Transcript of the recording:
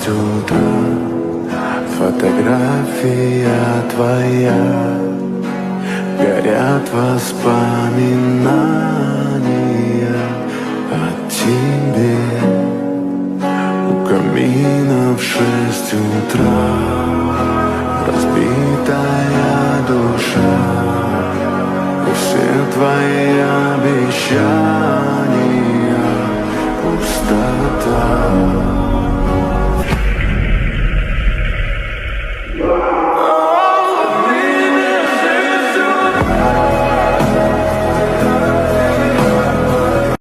утра. Фотография твоя, горят воспоминания о тебе. У камина в 6 утра разбитая душа, и все твои обещания